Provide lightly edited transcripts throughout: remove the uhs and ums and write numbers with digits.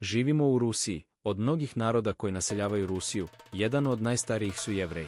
Živimo u Rusiji. Od mnogih naroda koji naseljavaju Rusiju, jedan od najstarijih su Jevreji.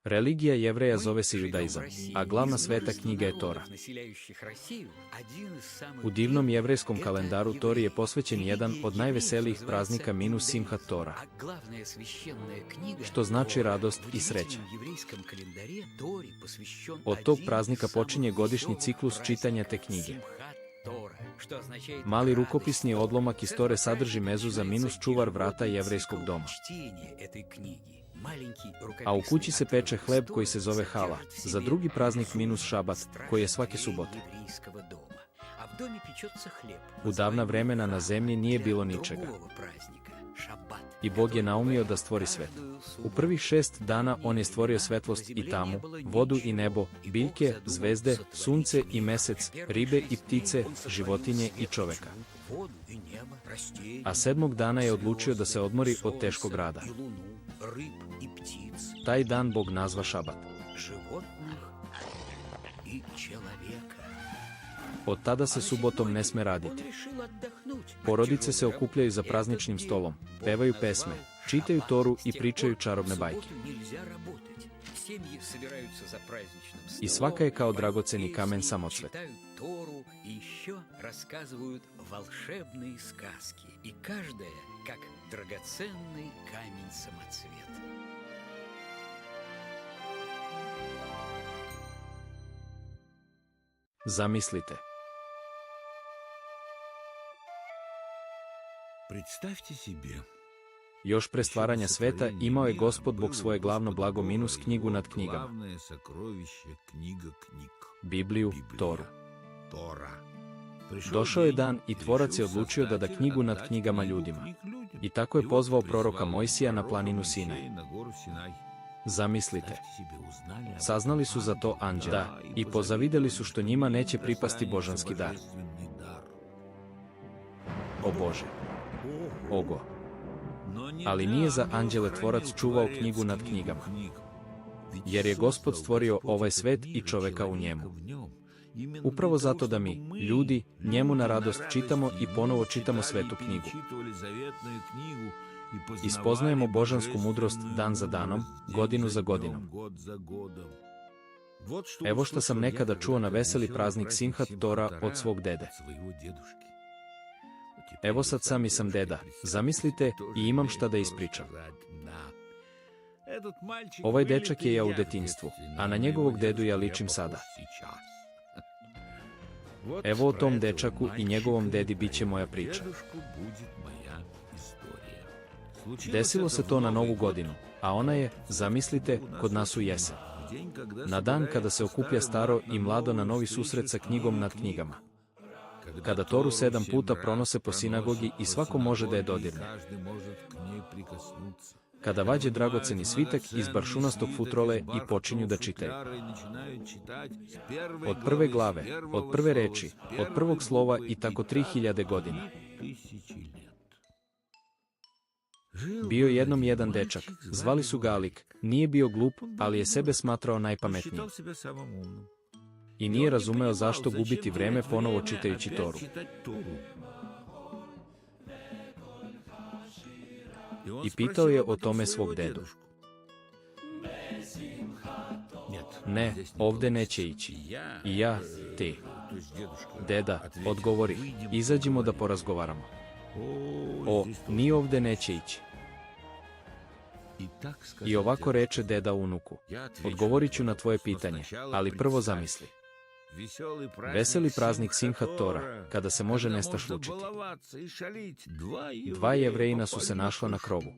Religija Jevreja zove se judaizam, a glavna sveta knjiga je Tora. U divnom jevrejskom kalendaru Tori je posvećen jedan od najveselijih praznika minus Simhat Tora, što znači radost i sreća. Od tog praznika počinje godišnji ciklus čitanja te knjige. Mali rukopisni odlomak iz Tore sadrži mezu za minus čuvar vrata jevrejskog doma. A u kući se peče hleb koji se zove hala, za drugi praznik minus šabat, koji je svake subote. U davna vremena na zemlji nije bilo ničega. I Bog je naumio da stvori svet. U prvih 6 dana on je stvorio svetlost i tamu, vodu i nebo, biljke, zvezde, sunce i mesec, ribe i ptice, životinje i čoveka. A 7. dana je odlučio da se odmori od teškog rada. Taj dan Bog nazva šabat. Od tada se subotom ne sme raditi. Porodice se okupljaju za prazničnim stolom, pevaju pesme, čitaju Toru i pričaju čarobne bajke. I svaka je kao dragoceni kamen samocvet. Zamislite. Još pre stvaranja sveta imao je Gospod Bog svoje glavno blago minus knjigu nad knjigama. Bibliju, Toru. Došao je dan i Tvorac je odlučio da da knjigu nad knjigama ljudima. I tako je pozvao proroka Mojsija na planinu Sinaj. Zamislite. Saznali su za to anđeli i pozavideli su što njima neće pripasti božanski dar. O Bože! Ogo! Ali nije za anđele Tvorac čuvao knjigu nad knjigama. Jer je Gospod stvorio ovaj svet i čoveka u njemu. Upravo zato da mi, ljudi, njemu na radost čitamo i ponovo čitamo svetu knjigu. Ispoznajemo božansku mudrost dan za danom, godinu za godinom. Evo što sam nekada čuo na veseli praznik Simhat Tora od svog dede. Evo sad sam i sam deda, zamislite, i imam šta da ispričam. Ovaj dečak je ja u detinjstvu, a na njegovog dedu ja ličim sada. Evo o tom dečaku i njegovom dedi bit će moja priča. Desilo se to na Novu godinu, a ona je, zamislite, kod nas u jesen. Na dan kada se okuplja staro i mlado na novi susret sa knjigom nad knjigama. Kada Toru 7 puta pronose po sinagogi i svako može da je dodirne. Kada vađe dragoceni svitak iz baršunastog futrole i počinju da čitaju. Od prve glave, od prve reči, od prvog slova i tako 3000 godina. Bio jednom jedan dečak, zvali su ga Alik, nije bio glup, ali je sebe smatrao najpametnijim. I nije razumeo zašto gubiti vreme ponovo čitajući Toru. I pitao je o tome svog dedu. Ne, ovde neće ići. I ja, ti. Deda, odgovori, izađimo da porazgovaramo. O, ni ovde neće ići. I ovako reče deda unuku, odgovorit ću na tvoje pitanje, ali prvo zamisli. Veseli praznik Simhat Tora, kada se može nestašlučiti. 2 Jevrejina su se našla na krovu.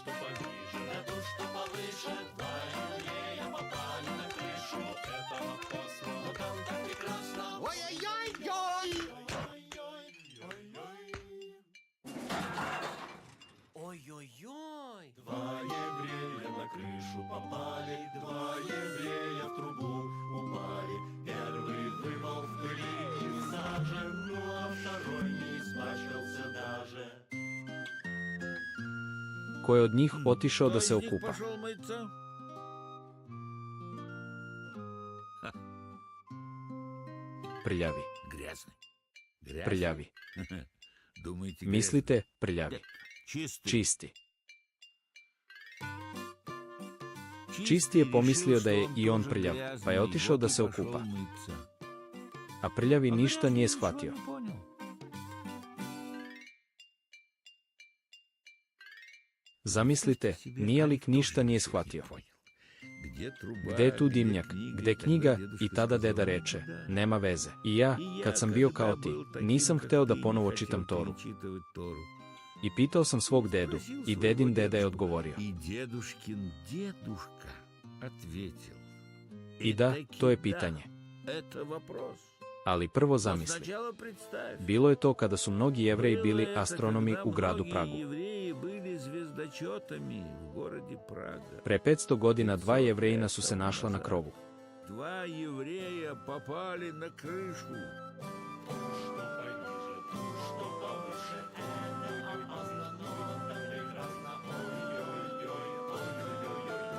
что пониже, на ту, что повыше. Два еврея попали на крышу этого апостола. Но там так прекрасно. Ой-ой-ой-ой! Ой-ой-ой! Два еврея на крышу попали, два еврея в трубу упали. Первый выпал в пыли и в саже, ну а второй не испачкался даже. Ko je od njih otišao da se okupa? Пошел мыться? Prljavi. Грязный. Грязный? Prljavi. Думаете, Mislite, prljavi. чистый? Čisti. Čisti je pomislio da je i on prljav, pa je otišao da se okupa. A prljavi ništa nije shvatio. Zamislite, Nijalik ništa nije shvatio. Gde je tu dimnjak, gde knjiga, i tada deda reče, nema veze. I ja, kad sam bio kao ti, nisam hteo da ponovo čitam Toru. I pitao sam svog dedu, i dedin deda je odgovorio. И дедушкин дедушка ответил. I da, to je pitanje. Это вопрос. Ali prvo zamisli. Сначала представь. Bilo je to kada su mnogi Jevreji bili astronomi u gradu Pragu. Евреи были звездочетами в городе Прага. Pre 500 godina dva Jevrejina su se našla na krovu. Два еврея попали на крышу. Что пониже, ту, что повыше. Это опасно, но так прекрасно. Ой-ой-ой, ой-ой-ой-ой.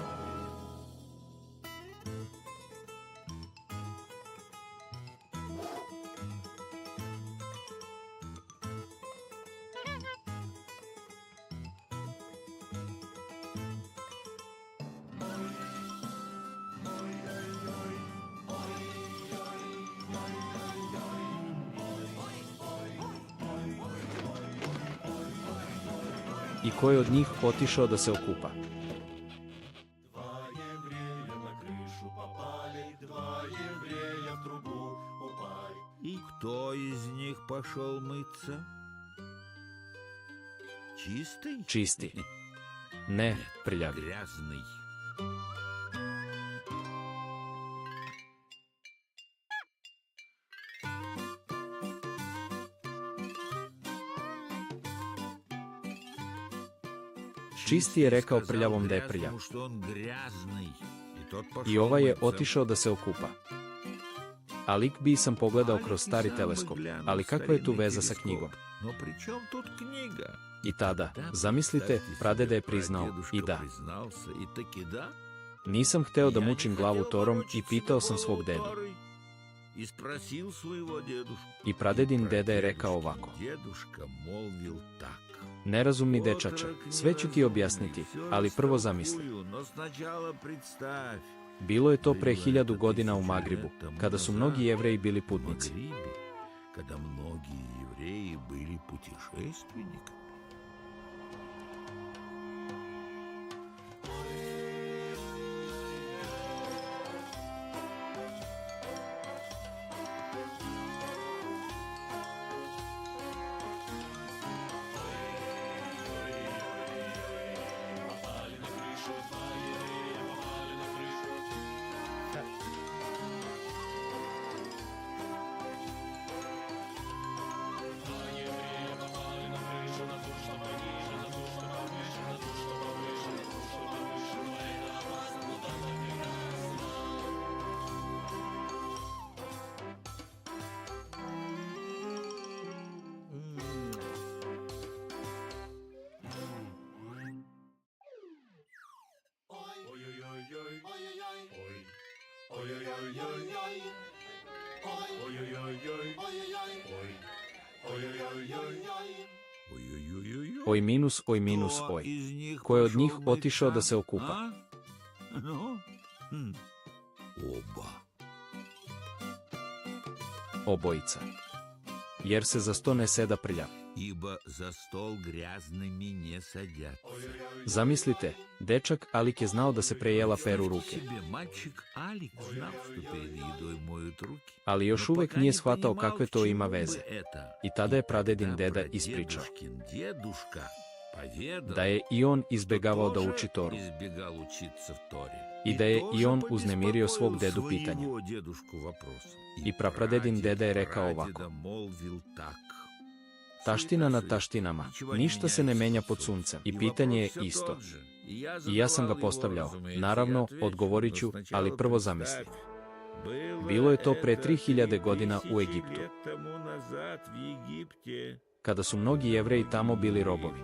I ko je od njih otišao da se okupa? Два еврея на крышу попали, два еврея в трубу упали. И кто из них пошел мыться? Чистый? Čisti. Ne, prljavi. Грязный. Čisti je rekao prljavom da je prljav. I ovaj je otišao da se okupa. A lik bi sam pogledao kroz stari teleskop, ali kakva je tu veza sa knjigom? I tada, zamislite, pradeda je priznao, i da. Nisam hteo da mučim glavu Torom i pitao sam svog dedu. I pradedin deda je rekao ovako. Nerazumni dečače, sve ću ti objasniti, ali prvo zamisli. Bilo je to pre 1000 godina u Magribu, kada su mnogi Jevreji bili putnici. Когда многие евреи были путешественниками. Попали на крышу, два еврея попали на крышу. Два еврея попали на крышу, на ту, что пониже, на ту, что повыше, на ту, что повыше, на ту, что повыше. Но это опасно, но так прекрасно. Ой-ой-ой-ой, ой-ой-ой, ой-ой-ой-ой, ой-ой-ой-ой, ой-ой-ой-ой. Ой-ой-ой-ой. Oj minus, oj. Ko je od njih otišao da se okupa? Ну, оба. Obojica. Jer se za sto ne seda prljav. Ибо за стол грязными не садятся. Zamislite, dečak Alik je znao da se prejela peru ruke, Себе мальчик Алик знал, что перед едой моют руки. ali još Но uvek пока nije не shvatao понимал, kakve к to чему ima бы veze. это. I tada je pradedin Тогда deda ispričao. прадедушкин дедушка da je i on izbegavao da uči Toru i da je i on uznemirio svog dedu pitanjem. I prapradedin deda je rekao ovako: taština na taštinama, ništa se ne menja pod suncem i pitanje je isto. I ja sam ga postavljao, naravno, odgovorit ću, ali prvo zamisli. Bilo je to pre 3000 godina u Egiptu, kada su mnogi Jevreji tamo bili robovi.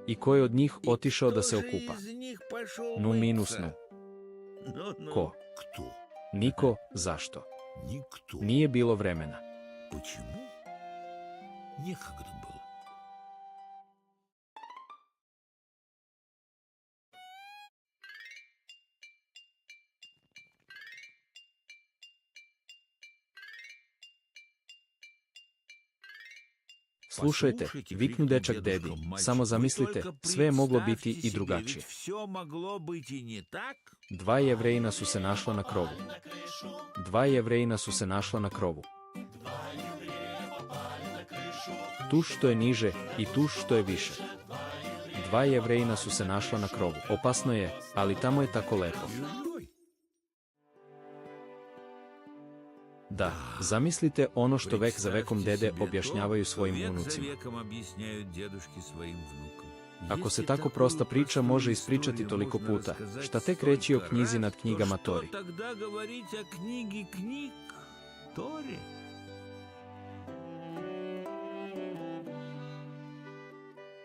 I ko je od njih otišao da se okupa? Nu minusnu. Ko? Niko. Zašto? Nije bilo vremena. Slušajte, viknu dečak dedi, samo zamislite, sve je moglo biti i drugačije. 2 Jevrejina su se našla na krovu. 2 Jevrejina su se našla na krovu. Tuž što je niže i tuž što je više. 2 Jevrejina su se našla na krovu. Opasno je, ali tamo je tako lepo. Da, zamislite ono što vek za vekom dede objašnjavaju svojim unucima. Ako se tako prosta priča može ispričati toliko puta, šta tek reći o knjizi nad knjigama Tori?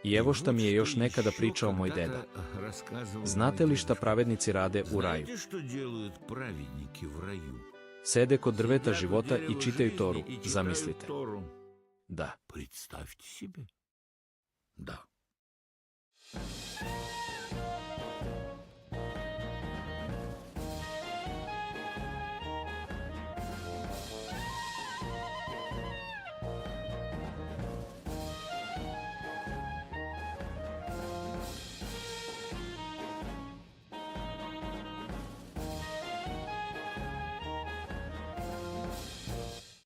I evo šta mi je još nekada pričao moj deda. Znate li šta pravednici rade u raju? Sede kod drveta života i čitaju Toru, zamislite. Da. Представьте себе. Да.